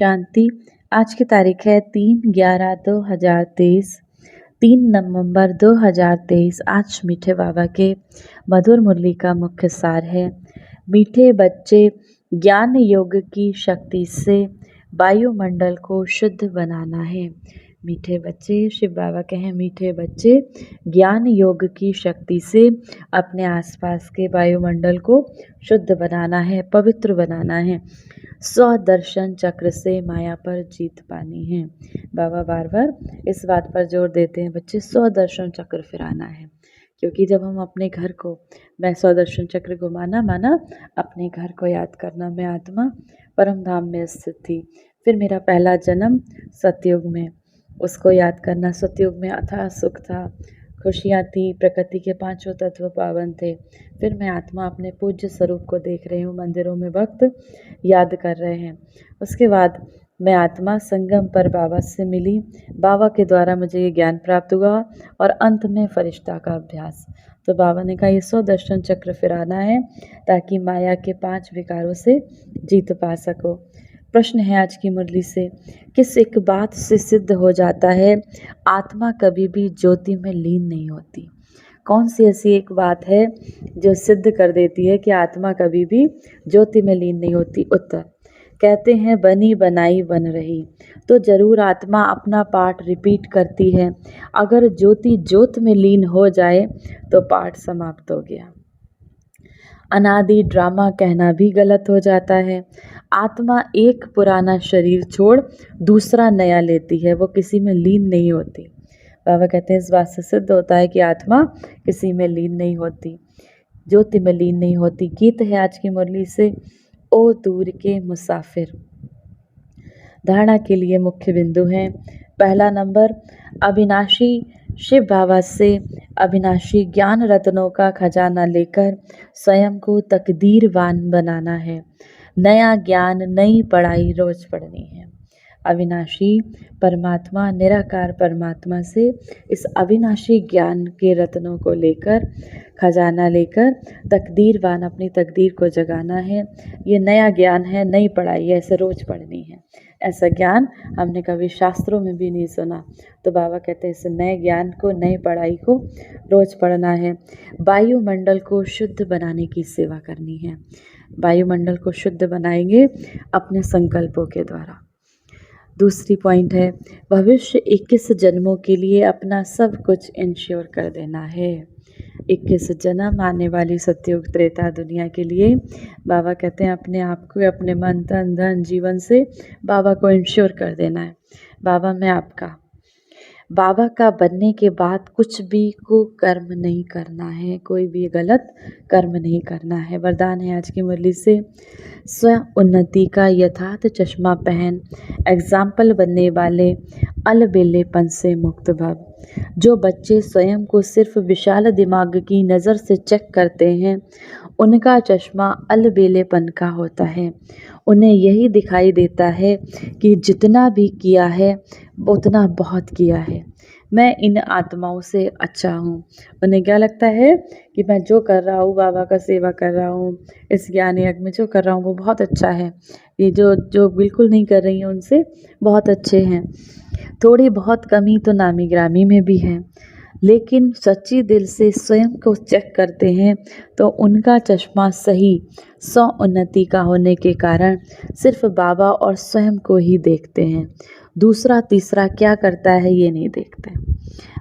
शांति। आज की तारीख है 3/11/2023, 3 नवंबर 2023। आज मीठे बाबा के मधुर मुरली का मुख्य सार है। मीठे बच्चे, ज्ञान योग की शक्ति से वायुमंडल को शुद्ध बनाना है। मीठे बच्चे, शिव बाबा कहें मीठे बच्चे, ज्ञान योग की शक्ति से अपने आसपास के वायुमंडल को शुद्ध बनाना है, पवित्र बनाना है। स्वदर्शन चक्र से माया पर जीत पानी है। बाबा बार बार इस बात पर जोर देते हैं, बच्चे स्वदर्शन चक्र फिराना है। क्योंकि जब हम अपने घर को, मैं स्वदर्शन चक्र को माना अपने घर को याद करना, मैं आत्मा परम धाम में स्थित थी। फिर मेरा पहला जन्म सतयुग में, उसको याद करना। सतयुग में अथाह सुख था, खुशियाँ थी, प्रकृति के पांचों तत्व पावन थे। फिर मैं आत्मा अपने पूज्य स्वरूप को देख रही हूँ, मंदिरों में भक्त याद कर रहे हैं। उसके बाद मैं आत्मा संगम पर बाबा से मिली, बाबा के द्वारा मुझे ये ज्ञान प्राप्त हुआ और अंत में फरिश्ता का अभ्यास। तो बाबा ने कहा ये स्वदर्शन चक्र फिराना है ताकि माया के 5 विकारों से जीत पा सको। प्रश्न है आज की मुरली से, किस एक बात से सिद्ध हो जाता है आत्मा कभी भी ज्योति में लीन नहीं होती? कौन सी ऐसी एक बात है जो सिद्ध कर देती है कि आत्मा कभी भी ज्योति में लीन नहीं होती? उत्तर, कहते हैं बनी बनाई बन रही। तो जरूर आत्मा अपना पाठ रिपीट करती है। अगर ज्योति ज्योत में लीन हो जाए तो पाठ समाप्त हो गया। अनादि ड्रामा कहना भी गलत हो जाता है। आत्मा एक पुराना शरीर छोड़ दूसरा नया लेती है, वो किसी में लीन नहीं होती। बाबा कहते हैं इस बात से सिद्ध होता है कि आत्मा किसी में लीन नहीं होती, ज्योति में लीन नहीं होती। गीत है आज की मुरली से, ओ दूर के मुसाफिर। धारणा के लिए मुख्य बिंदु हैं। पहला नंबर, अविनाशी शिव बाबा से अविनाशी ज्ञान रत्नों का खजाना लेकर स्वयं को तकदीरवान बनाना है। नया ज्ञान, नई पढ़ाई रोज पढ़नी है। अविनाशी परमात्मा, निराकार परमात्मा से इस अविनाशी ज्ञान के रत्नों को लेकर, खजाना लेकर तकदीरवान अपनी तकदीर को जगाना है। ये नया ज्ञान है, नई पढ़ाई है, ऐसे रोज पढ़नी है। ऐसा ज्ञान हमने कभी शास्त्रों में भी नहीं सुना। तो बाबा कहते हैं इस नए ज्ञान को, नई पढ़ाई को रोज पढ़ना है। वायुमंडल को शुद्ध बनाने की सेवा करनी है। वायुमंडल को शुद्ध बनाएंगे अपने संकल्पों के द्वारा। दूसरी पॉइंट है, भविष्य 21 जन्मों के लिए अपना सब कुछ इंश्योर कर देना है। 21 जन्म आने वाली सतयुग त्रेता दुनिया के लिए बाबा कहते हैं अपने आप को, अपने मन तन धन जीवन से बाबा को इंश्योर कर देना है। बाबा मैं आपका, बाबा का बनने के बाद कुछ भी को कर्म नहीं करना है, कोई भी गलत कर्म नहीं करना है। वरदान है आज की मुरली से, स्वयं उन्नति का यथार्थ चश्मा पहन एग्जाम्पल बनने वाले अलबेलेपन से मुक्त भव। जो बच्चे स्वयं को सिर्फ विशाल दिमाग की नज़र से चेक करते हैं, उनका चश्मा अलबेलेपन का होता है। उन्हें यही दिखाई देता है कि जितना भी किया है उतना बहुत किया है, मैं इन आत्माओं से अच्छा हूँ। उन्हें क्या लगता है कि मैं जो कर रहा हूँ, बाबा का सेवा कर रहा हूँ, इस ज्ञान यज्ञ में जो कर रहा हूँ वो बहुत अच्छा है। ये जो बिल्कुल नहीं कर रही हैं उनसे बहुत अच्छे हैं। थोड़ी बहुत कमी तो नामी ग्रामी में भी है, लेकिन सच्ची दिल से स्वयं को चेक करते हैं तो उनका चश्मा सही उन्नति का होने के कारण सिर्फ बाबा और स्वयं को ही देखते हैं। दूसरा तीसरा क्या करता है ये नहीं देखते।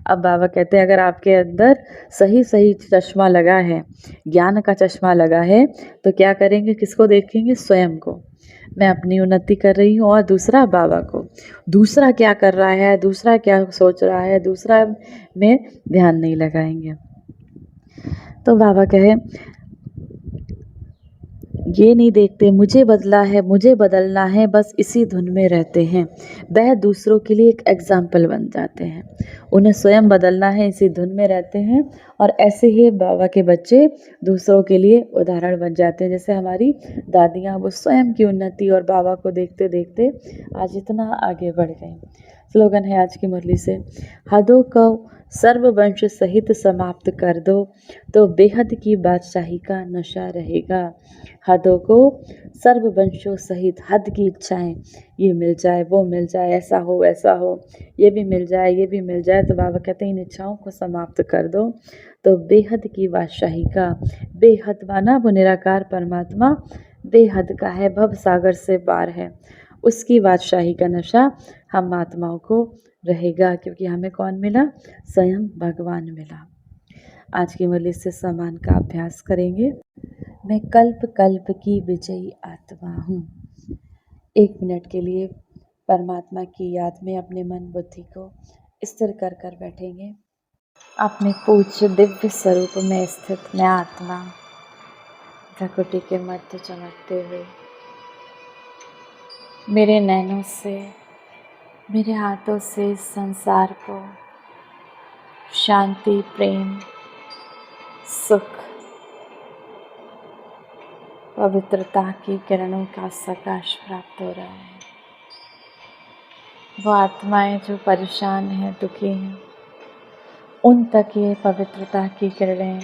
अब बाबा कहते हैं अगर आपके अंदर सही चश्मा लगा है, ज्ञान का चश्मा लगा है, तो क्या करेंगे, किसको देखेंगे? स्वयं को। मैं अपनी उन्नति कर रही हूँ, और दूसरा बाबा को। दूसरा क्या कर रहा है, दूसरा क्या सोच रहा है, दूसरा में ध्यान नहीं लगाएंगे। तो बाबा कहे ये नहीं देखते मुझे बदला है, मुझे बदलना है, बस इसी धुन में रहते हैं। वह दूसरों के लिए एक एग्जाम्पल बन जाते हैं। उन्हें स्वयं बदलना है, इसी धुन में रहते हैं। और ऐसे ही बाबा के बच्चे दूसरों के लिए उदाहरण बन जाते हैं। जैसे हमारी दादियाँ, वो स्वयं की उन्नति और बाबा को देखते देखते आज इतना आगे बढ़ गई। स्लोगन है आज की मुरली से, हदों को सर्ववंश सहित समाप्त कर दो तो बेहद की बादशाही का नशा रहेगा। हदों को सर्ववंशों सहित, हद की इच्छाएं, ये मिल जाए वो मिल जाए, ऐसा हो वैसा हो, ये भी मिल जाए ये भी मिल जाए, तो बाबा कहते हैं इन इच्छाओं को समाप्त कर दो तो बेहद की बादशाही का, बेहद माना वो निराकार परमात्मा बेहद का है, भव सागर से पार है, उसकी बादशाही का नशा हम आत्माओं को रहेगा, क्योंकि हमें कौन मिला? स्वयं भगवान मिला। आज की मुरली से समान का अभ्यास करेंगे। मैं कल्प कल्प की विजयी आत्मा हूँ। 1 मिनट के लिए परमात्मा की याद में अपने मन बुद्धि को स्थिर कर कर बैठेंगे। अपने पूज्य दिव्य स्वरूप में स्थित मैं आत्मा प्रकृति के मध्य चमकते हुए मेरे नैनों से, मेरे हाथों से इस संसार को शांति, प्रेम, सुख, पवित्रता की किरणों का सकाश प्राप्त हो रहा है। वो आत्माएं जो परेशान हैं, दुखी हैं, उन तक ये पवित्रता की किरणें,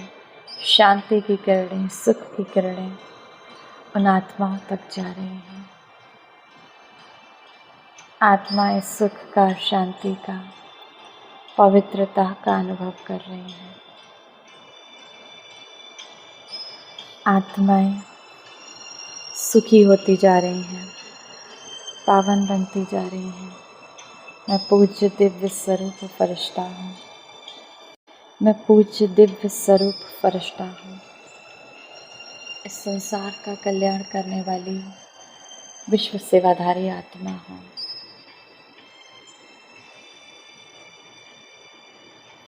शांति की किरणें, सुख की किरणें उन आत्माओं तक जा रही हैं। आत्माएं सुख का, शांति का, पवित्रता का अनुभव कर रही हैं। आत्माएं सुखी होती जा रही हैं, पावन बनती जा रही हैं। मैं पूज्य दिव्य स्वरूप फरिश्ता हूँ। मैं पूज्य दिव्य स्वरूप फरिश्ता हूँ। इस संसार का कल्याण करने वाली विश्व सेवाधारी आत्मा हूँ।